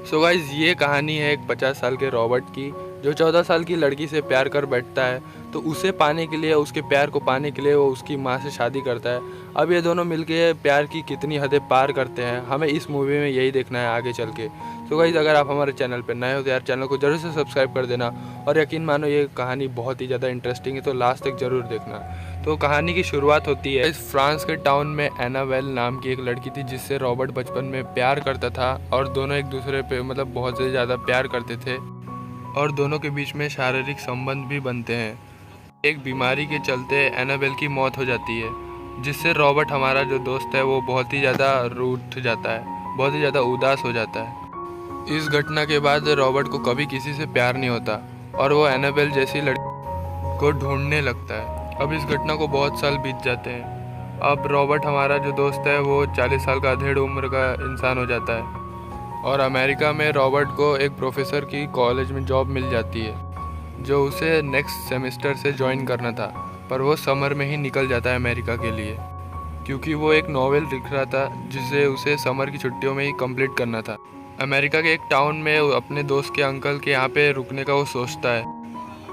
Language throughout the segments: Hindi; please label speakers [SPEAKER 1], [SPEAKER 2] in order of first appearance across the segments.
[SPEAKER 1] सो गाइज ये कहानी है एक 50 साल के रॉबर्ट की, जो 14 साल की लड़की से प्यार कर बैठता है। तो उसे पाने के लिए, उसके प्यार को पाने के लिए वो उसकी माँ से शादी करता है। अब ये दोनों मिलके प्यार की कितनी हदें पार करते हैं, हमें इस मूवी में यही देखना है आगे चल के। सो गाइज अगर आप हमारे चैनल पर नए हो तो यार चैनल को जरूर से सब्सक्राइब कर देना, और यकीन मानो ये कहानी बहुत ही ज़्यादा इंटरेस्टिंग है, तो लास्ट तक ज़रूर देखना। तो कहानी की शुरुआत होती है इस फ्रांस के टाउन में। एनाबेल नाम की एक लड़की थी जिससे रॉबर्ट बचपन में प्यार करता था, और दोनों एक दूसरे पे बहुत से ज़्यादा प्यार करते थे, और दोनों के बीच में शारीरिक संबंध भी बनते हैं। एक बीमारी के चलते एनाबेल की मौत हो जाती है, जिससे रॉबर्ट हमारा जो दोस्त है वो बहुत ही ज़्यादा रूठ जाता है, बहुत ही ज़्यादा उदास हो जाता है। इस घटना के बाद रॉबर्ट को कभी किसी से प्यार नहीं होता, और वो एनाबेल जैसी लड़की को ढूंढने लगता है। अब इस घटना को बहुत साल बीत जाते हैं। अब रॉबर्ट हमारा जो दोस्त है वो 40 साल का अधेड़ उम्र का इंसान हो जाता है, और अमेरिका में रॉबर्ट को एक प्रोफेसर की कॉलेज में जॉब मिल जाती है, जो उसे नेक्स्ट सेमेस्टर से ज्वाइन करना था। पर वो समर में ही निकल जाता है अमेरिका के लिए, क्योंकि वो एक नॉवेल लिख रहा था जिसे उसे समर की छुट्टियों में ही कंप्लीट करना था। अमेरिका के एक टाउन में अपने दोस्त के अंकल के यहाँ पे रुकने का वो सोचता है,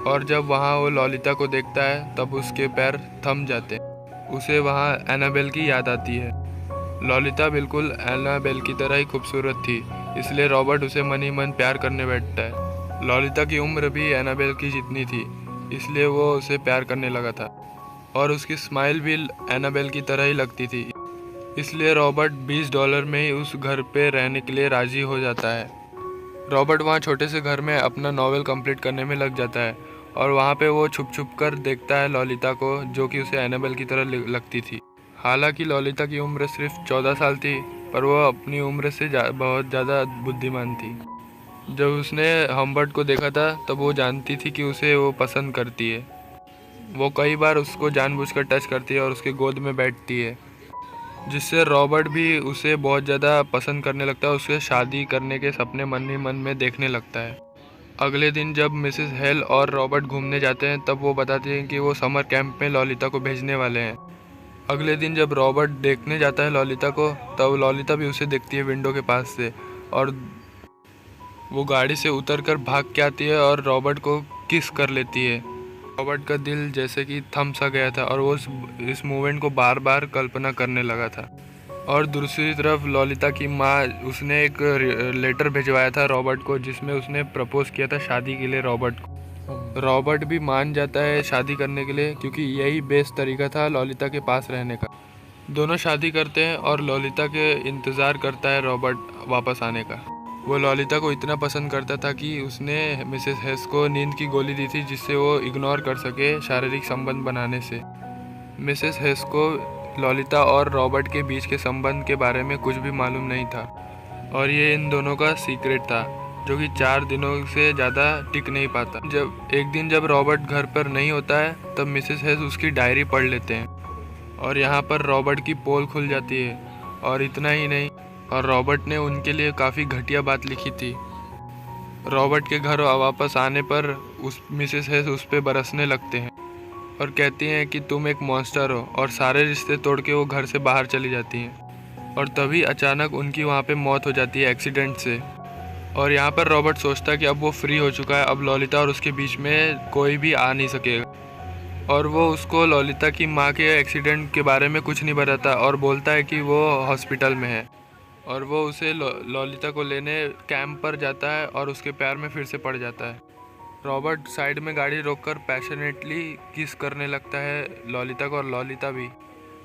[SPEAKER 1] और जब वहाँ वो लॉलिता को देखता है तब उसके पैर थम जाते हैं। उसे वहाँ एनाबेल की याद आती है। लॉलिता बिल्कुल एनाबेल की तरह ही खूबसूरत थी, इसलिए रॉबर्ट उसे मन ही मन प्यार करने बैठता है। लॉलिता की उम्र भी एनाबेल की जितनी थी, इसलिए वो उसे प्यार करने लगा था, और उसकी स्माइल भी एनाबेल की तरह ही लगती थी। इसलिए रॉबर्ट $20 में ही उस घर पे रहने के लिए राजी हो जाता है। रॉबर्ट वहाँ छोटे से घर में अपना नॉवेल कंप्लीट करने में लग जाता है, और वहाँ पे वो छुप छुप कर देखता है लॉलिता को, जो कि उसे एनाबेल की तरह लगती थी। हालांकि लॉलिता की उम्र सिर्फ 14 साल थी, पर वो अपनी उम्र से बहुत ज़्यादा बुद्धिमान थी। जब उसने हम्बर्ट को देखा था तब वो जानती थी कि उसे वो पसंद करती है। वो कई बार उसको जानबूझकर टच करती है और उसके गोद में बैठती है, जिससे रॉबर्ट भी उसे बहुत ज़्यादा पसंद करने लगता है। उससे शादी करने के सपने मन ही मन में देखने लगता है। अगले दिन जब मिसेस हेल और रॉबर्ट घूमने जाते हैं तब वो बताती हैं कि वो समर कैंप में लॉलिता को भेजने वाले हैं। अगले दिन जब रॉबर्ट देखने जाता है लॉलिता को, तब लॉलिता भी उसे देखती है विंडो के पास से, और वो गाड़ी से उतरकर भाग के आती है और रॉबर्ट को किस कर लेती है। रॉबर्ट का दिल जैसे कि थम सा गया था, और वो इस मूवमेंट को बार बार कल्पना करने लगा था। और दूसरी तरफ लॉलिता की माँ, उसने एक लेटर भिजवाया था रॉबर्ट को, जिसमें उसने प्रपोज किया था शादी के लिए रॉबर्ट को। रॉबर्ट भी मान जाता है शादी करने के लिए, क्योंकि यही बेस्ट तरीका था लॉलिता के पास रहने का। दोनों शादी करते हैं, और लॉलिता के इंतज़ार करता है रॉबर्ट वापस आने का। वो लॉलिता को इतना पसंद करता था कि उसने मिसेस हेस को नींद की गोली दी थी, जिससे वो इग्नोर कर सके शारीरिक संबंध बनाने से। मिसेस हेस को लॉलिता और रॉबर्ट के बीच के संबंध के बारे में कुछ भी मालूम नहीं था, और ये इन दोनों का सीक्रेट था, जो कि 4 दिनों से ज़्यादा टिक नहीं पाता। एक दिन जब रॉबर्ट घर पर नहीं होता है, तब मिसेस हेस उसकी डायरी पढ़ लेते हैं, और यहाँ पर रॉबर्ट की पोल खुल जाती है। और इतना ही नहीं, और रॉबर्ट ने उनके लिए काफ़ी घटिया बात लिखी थी। रॉबर्ट के घर वापस आने पर उस मिसेस हेस उस पर बरसने लगते हैं, और कहती हैं कि तुम एक मॉन्स्टर हो, और सारे रिश्ते तोड़ के वो घर से बाहर चली जाती हैं। और तभी अचानक उनकी वहाँ पे मौत हो जाती है एक्सीडेंट से। और यहाँ पर रॉबर्ट सोचता है कि अब वो फ्री हो चुका है, अब लॉलिता और उसके बीच में कोई भी आ नहीं सकेगा। और वो उसको लॉलिता की माँ के एक्सीडेंट के बारे में कुछ नहीं बताता, और बोलता है कि वो हॉस्पिटल में है। और वो उसे लॉलिता को लेने कैंप पर जाता है, और उसके पैर में फिर से पड़ जाता है। रॉबर्ट साइड में गाड़ी रोककर पैशनेटली किस करने लगता है लॉलिता को, और लॉलिता भी।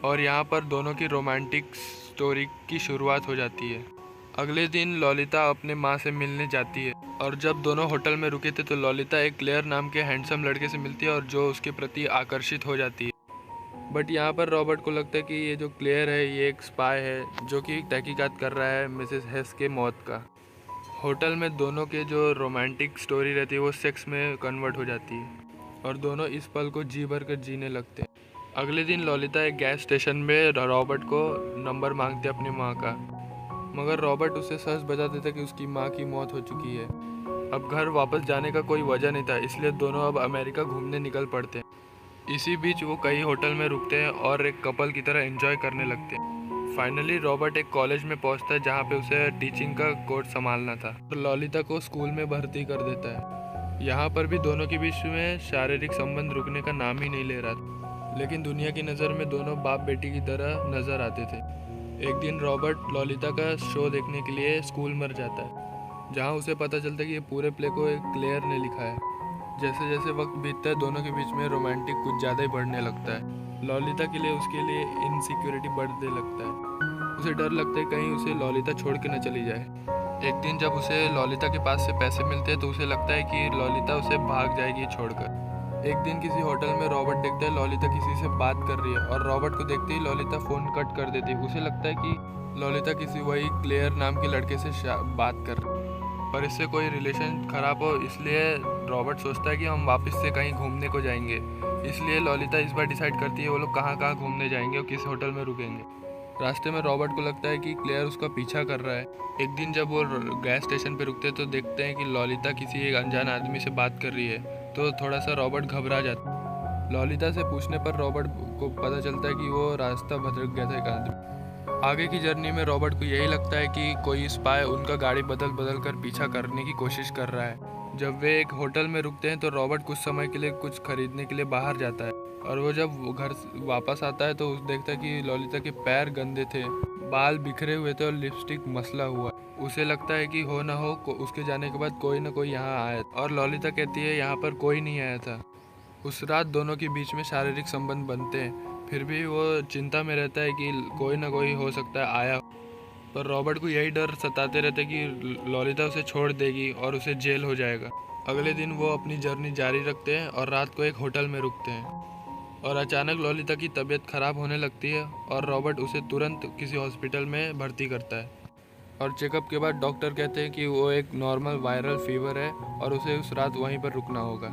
[SPEAKER 1] और यहाँ पर दोनों की रोमांटिक स्टोरी की शुरुआत हो जाती है। अगले दिन लॉलिता अपने माँ से मिलने जाती है, और जब दोनों होटल में रुके थे तो लॉलिता एक क्लेयर नाम के हैंडसम लड़के से मिलती है, और जो उसके प्रति आकर्षित हो जाती है। बट यहाँ पर रॉबर्ट को लगता है कि ये जो क्लेयर है ये एक स्पाई है, जो कि तहकीकात कर रहा है मिसेस हेस के मौत का। होटल में दोनों के जो रोमांटिक स्टोरी रहती है वो सेक्स में कन्वर्ट हो जाती है, और दोनों इस पल को जी भर कर जीने लगते हैं। अगले दिन लॉलिता एक गैस स्टेशन में रॉबर्ट को नंबर मांगते अपनी माँ का, मगर रॉबर्ट उसे सच बता देता कि उसकी माँ की मौत हो चुकी है। अब घर वापस जाने का कोई वजह नहीं था, इसलिए दोनों अब अमेरिका घूमने निकल पड़ते हैं। इसी बीच वो कई होटल में रुकते हैं और एक कपल की तरह एंजॉय करने लगते हैं। फाइनली रॉबर्ट एक कॉलेज में पहुंचता है जहां पे उसे टीचिंग का कोर्स संभालना था। लॉलिता को स्कूल में भर्ती कर देता है। यहाँ पर भी दोनों के बीच में शारीरिक संबंध रुकने का नाम ही नहीं ले रहा था, लेकिन दुनिया की नज़र में दोनों बाप बेटी की तरह नज़र आते थे। एक दिन रॉबर्ट लॉलिता का शो देखने के लिए स्कूल में जाता है, जहाँ उसे पता चलता है कि ये पूरे प्ले को एक क्लेयर ने लिखा है। जैसे जैसे वक्त बीतता है दोनों के बीच में रोमांटिक कुछ ज़्यादा ही बढ़ने लगता है। लॉलिता के लिए उसके लिए इनसिक्योरिटी बढ़ने लगता है। उसे डर लगता है कहीं उसे लॉलिता छोड़ के न चली जाए। एक दिन जब उसे लॉलिता के पास से पैसे मिलते हैं तो उसे लगता है कि लॉलिता उसे भाग जाएगी छोड़कर। एक दिन किसी होटल में रॉबर्ट देखता है लॉलिता किसी से बात कर रही है, और रॉबर्ट को देखते ही लॉलिता फ़ोन कट कर देती है। उसे लगता है कि लॉलिता किसी वही क्लेयर नाम के लड़के से बात कर रही है, पर इससे कोई रिलेशन ख़राब हो, इसलिए रॉबर्ट सोचता है कि हम वापस से कहीं घूमने को जाएंगे। इसलिए लॉलिता इस बार डिसाइड करती है वो लोग कहाँ कहाँ घूमने जाएंगे और किस होटल में रुकेंगे। रास्ते में रॉबर्ट को लगता है कि क्लेयर उसका पीछा कर रहा है। एक दिन जब वो गैस स्टेशन पर रुकते हैं तो देखते हैं कि लॉलिता किसी एक अनजान आदमी से बात कर रही है, तो थोड़ा सा रॉबर्ट घबरा जाता है। लॉलिता से पूछने पर रॉबर्ट को पता चलता है कि वो रास्ता भटक गया था एक आदमी। आगे की जर्नी में रॉबर्ट को यही लगता है कि कोई स्पाई उनका गाड़ी बदल बदल कर पीछा करने की कोशिश कर रहा है। जब वे एक होटल में रुकते हैं तो रॉबर्ट कुछ समय के लिए कुछ खरीदने के लिए बाहर जाता है, और वो जब घर वापस आता है तो देखता है कि लॉलिता के पैर गंदे थे, बाल बिखरे हुए थे और लिपस्टिक मसला हुआ। उसे लगता है कि हो ना हो उसके जाने के बाद कोई ना कोई यहाँ आया, और लॉलिता कहती है यहाँ पर कोई नहीं आया था। उस रात दोनों के बीच में शारीरिक संबंध बनते हैं, फिर भी वो चिंता में रहता है कि कोई ना कोई हो सकता है आया, पर रॉबर्ट को यही डर सताते रहते कि लॉलिता उसे छोड़ देगी और उसे जेल हो जाएगा। अगले दिन वो अपनी जर्नी जारी रखते हैं और रात को एक होटल में रुकते हैं, और अचानक लॉलिता की तबीयत खराब होने लगती है और रॉबर्ट उसे तुरंत किसी हॉस्पिटल में भर्ती करता है। और चेकअप के बाद डॉक्टर कहते हैं कि वो एक नॉर्मल वायरल फीवर है और उसे उस रात वहीं पर रुकना होगा।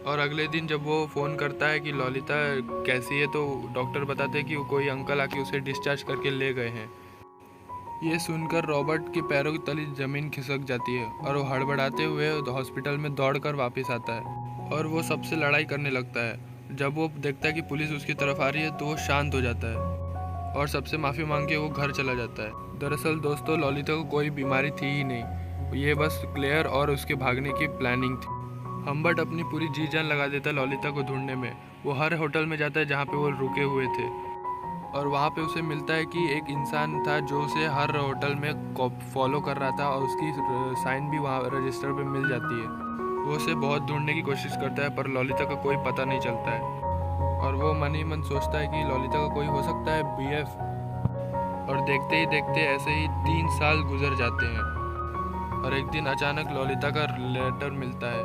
[SPEAKER 1] और अगले दिन जब वो फ़ोन करता है कि लॉलिता कैसी है, तो डॉक्टर बताते हैं कि वो कोई अंकल आके उसे डिस्चार्ज करके ले गए हैं। ये सुनकर रॉबर्ट के पैरों की तली ज़मीन खिसक जाती है और वो हड़बड़ाते हुए हॉस्पिटल में दौड़कर वापस आता है और वो सबसे लड़ाई करने लगता है। जब वो देखता है कि पुलिस उसकी तरफ आ रही है तो वो शांत हो जाता है और सबसे माफ़ी मांग के वो घर चला जाता है। दरअसल दोस्तों, लॉलिता को कोई बीमारी थी ही नहीं, ये बस क्लेयर और उसके भागने की प्लानिंग थी। हम्बर्ट अपनी पूरी जी जान लगा देता है लॉलिता को ढूंढने में। वो हर होटल में जाता है जहाँ पे वो रुके हुए थे, और वहाँ पे उसे मिलता है कि एक इंसान था जो उसे हर होटल में फॉलो कर रहा था, और उसकी साइन भी वहाँ रजिस्टर पे मिल जाती है। वो उसे बहुत ढूंढने की कोशिश करता है पर लॉलिता का कोई पता नहीं चलता है, और वो मन ही मन सोचता है कि लॉलिता का कोई हो सकता है BF। और देखते ही देखते ऐसे ही 3 साल गुजर जाते हैं, और एक दिन अचानक लॉलिता का लेटर मिलता है,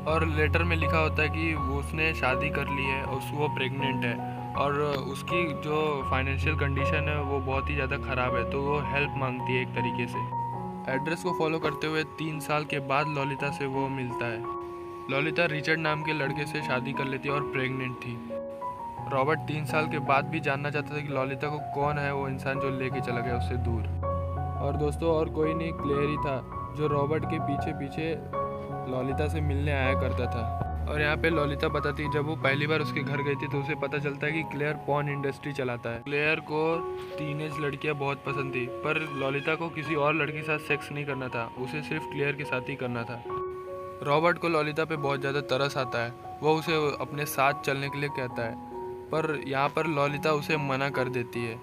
[SPEAKER 1] और लेटर में लिखा होता है कि वो उसने शादी कर ली है और वो प्रेग्नेंट है, और उसकी जो फाइनेंशियल कंडीशन है वो बहुत ही ज़्यादा ख़राब है, तो वो हेल्प मांगती है एक तरीके से। एड्रेस को फॉलो करते हुए 3 साल के बाद लॉलिता से वो मिलता है। लॉलिता रिचर्ड नाम के लड़के से शादी कर लेती है और प्रेग्नेंट थी। रॉबर्ट 3 साल के बाद भी जानना चाहता था कि लॉलिता को कौन है वो इंसान जो लेके चला गया उससे दूर। और दोस्तों, और कोई नहीं, क्लेयर ही था जो रॉबर्ट के पीछे पीछे लॉलिता से मिलने आया करता था। और यहाँ पे लॉलिता बताती है जब वो पहली बार उसके घर गई थी तो उसे पता चलता है कि क्लेयर पॉर्न इंडस्ट्री चलाता है। क्लेयर को टीनेज लड़कियाँ बहुत पसंद थी, पर लॉलिता को किसी और लड़की के साथ सेक्स नहीं करना था, उसे सिर्फ क्लेयर के साथ ही करना था। रॉबर्ट को लॉलिता पे बहुत ज़्यादा तरस आता है, वो उसे अपने साथ चलने के लिए कहता है, पर यहाँ पर लॉलिता उसे मना कर देती है।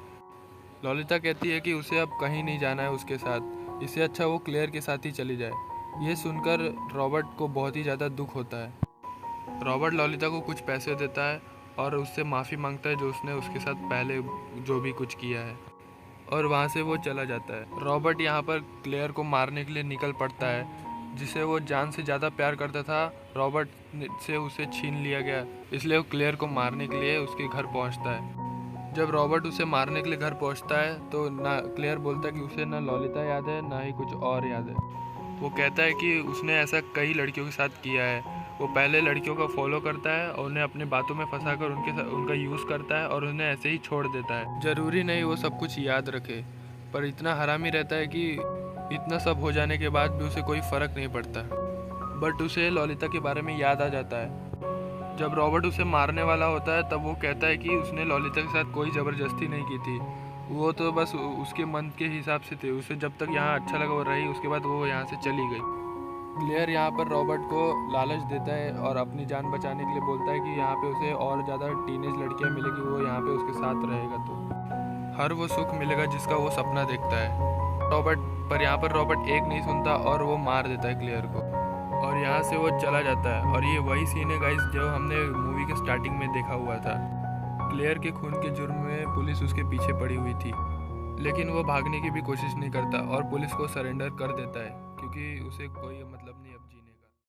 [SPEAKER 1] लॉलिता कहती है कि उसे अब कहीं नहीं जाना है उसके साथ, इससे अच्छा वो क्लेयर के साथ ही चली जाए। ये सुनकर रॉबर्ट को बहुत ही ज़्यादा दुख होता है। रॉबर्ट लॉलिता को कुछ पैसे देता है और उससे माफ़ी मांगता है जो उसने उसके साथ पहले जो भी कुछ किया है, और वहाँ से वो चला जाता है। रॉबर्ट यहाँ पर क्लेयर को मारने के लिए निकल पड़ता है, जिसे वो जान से ज़्यादा प्यार करता था। रॉबर्ट से उसे छीन लिया गया, इसलिए वो क्लेयर को मारने के लिए उसके घर पहुँचता है। जब रॉबर्ट उसे मारने के लिए घर पहुँचता है तो ना क्लेयर बोलता है कि उसे ना लॉलिता याद है ना ही कुछ और याद है। वो कहता है कि उसने ऐसा कई लड़कियों के साथ किया है। वो पहले लड़कियों का फॉलो करता है और उन्हें अपने बातों में फंसाकर उनका यूज़ करता है और उन्हें ऐसे ही छोड़ देता है। ज़रूरी नहीं वो सब कुछ याद रखे, पर इतना हरामी रहता है कि इतना सब हो जाने के बाद भी उसे कोई फ़र्क नहीं पड़ता। बट उसे लॉलिता के बारे में याद आ जाता है। जब रॉबर्ट उसे मारने वाला होता है तब वो कहता है कि उसने लॉलिता के साथ कोई ज़बरदस्ती नहीं की थी, वो तो बस उसके मन के हिसाब से थे, उसे जब तक यहाँ अच्छा लगा वो रही, उसके बाद वो यहाँ से चली गई। क्लेयर यहाँ पर रॉबर्ट को लालच देता है और अपनी जान बचाने के लिए बोलता है कि यहाँ पे उसे और ज़्यादा टीनेज लड़कियाँ मिलेगी, वो यहाँ पे उसके साथ रहेगा तो हर वो सुख मिलेगा जिसका वो सपना देखता है। यहाँ पर रॉबर्ट एक नहीं सुनता और वो मार देता है क्लेयर को और यहाँ से वो चला जाता है। और ये वही सीन है गाइस जो हमने मूवी के स्टार्टिंग में देखा हुआ था। क्लेयर के खून के जुर्म में पुलिस उसके पीछे पड़ी हुई थी, लेकिन वो भागने की भी कोशिश नहीं करता और पुलिस को सरेंडर कर देता है क्योंकि उसे कोई मतलब नहीं अब